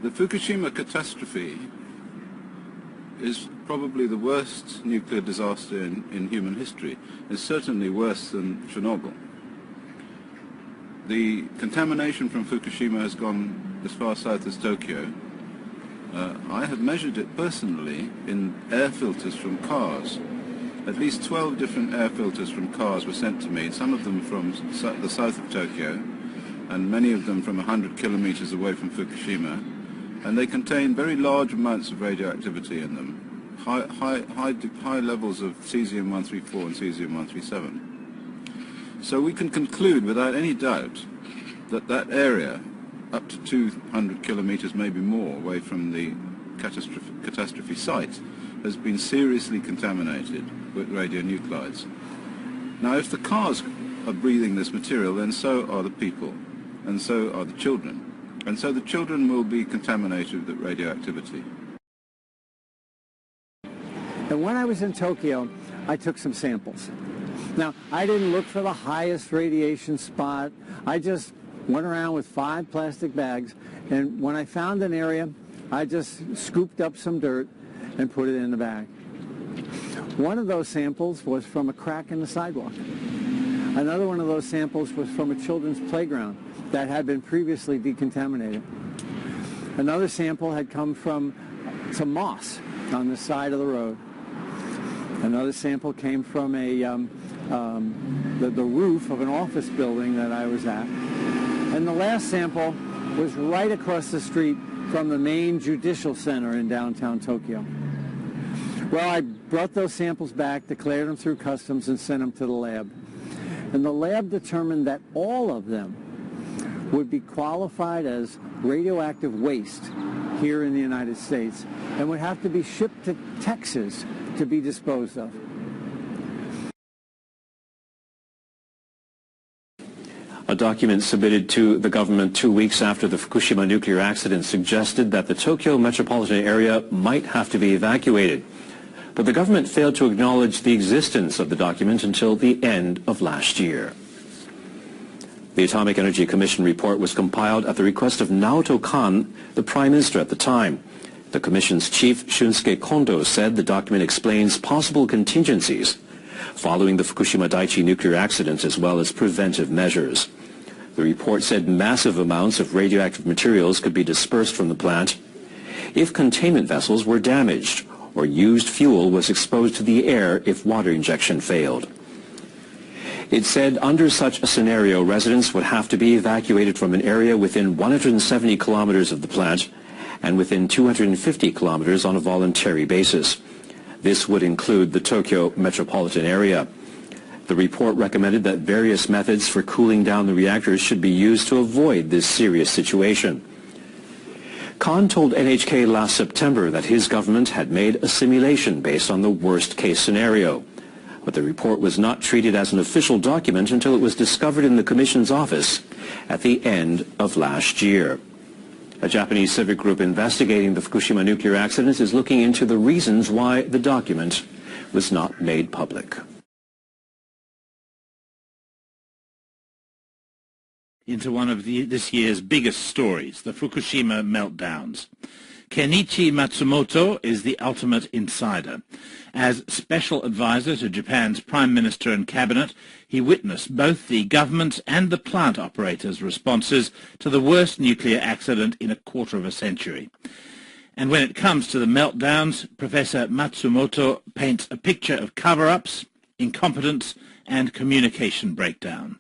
The Fukushima catastrophe is probably the worst nuclear disaster in human history. It's certainly worse than Chernobyl. The contamination from Fukushima has gone as far south as Tokyo. I have measured it personally in air filters from cars. At least 12 different air filters from cars were sent to me, some of them from the south of Tokyo, and many of them from 100 kilometers away from Fukushima. And they contain very large amounts of radioactivity in them, high levels of cesium-134 and cesium-137. So we can conclude without any doubt that that area, up to 200 kilometers, maybe more, away from the catastrophe site, has been seriously contaminated with radionuclides. Now, if the cars are breathing this material, then so are the people, and so are the children. And so the children will be contaminated with radioactivity. And when I was in Tokyo, I took some samples. Now, I didn't look for the highest radiation spot. I just went around with 5 plastic bags, and when I found an area, I just scooped up some dirt and put it in the bag. One of those samples was from a crack in the sidewalk. Another one of those samples was from a children's playground that had been previously decontaminated. Another sample had come from some moss on the side of the road. Another sample came from the roof of an office building that I was at. And the last sample was right across the street from the main judicial center in downtown Tokyo. Well, I brought those samples back, declared them through customs, and sent them to the lab. And the lab determined that all of them would be qualified as radioactive waste here in the United States and would have to be shipped to Texas to be disposed of. A document submitted to the government 2 weeks after the Fukushima nuclear accident suggested that the Tokyo metropolitan area might have to be evacuated. But the government failed to acknowledge the existence of the document until the end of last year. The Atomic Energy Commission report was compiled at the request of Naoto Kan, the Prime Minister at the time. The Commission's chief, Shunsuke Kondo, said the document explains possible contingencies following the Fukushima Daiichi nuclear accident as well as preventive measures. The report said massive amounts of radioactive materials could be dispersed from the plant if containment vessels were damaged or used fuel was exposed to the air if water injection failed. It said under such a scenario, residents would have to be evacuated from an area within 170 kilometers of the plant and within 250 kilometers on a voluntary basis. This would include the Tokyo metropolitan area. The report recommended that various methods for cooling down the reactors should be used to avoid this serious situation. Khan told NHK last September that his government had made a simulation based on the worst-case scenario. But the report was not treated as an official document until it was discovered in the Commission's office at the end of last year. A Japanese civic group investigating the Fukushima nuclear accident is looking into the reasons why the document was not made public. Into one of this year's biggest stories, the Fukushima meltdowns. Kenichi Matsumoto is the ultimate insider. As special advisor to Japan's Prime Minister and Cabinet, he witnessed both the government and the plant operators' responses to the worst nuclear accident in a quarter of a century. And when it comes to the meltdowns, Professor Matsumoto paints a picture of cover-ups, incompetence, and communication breakdown.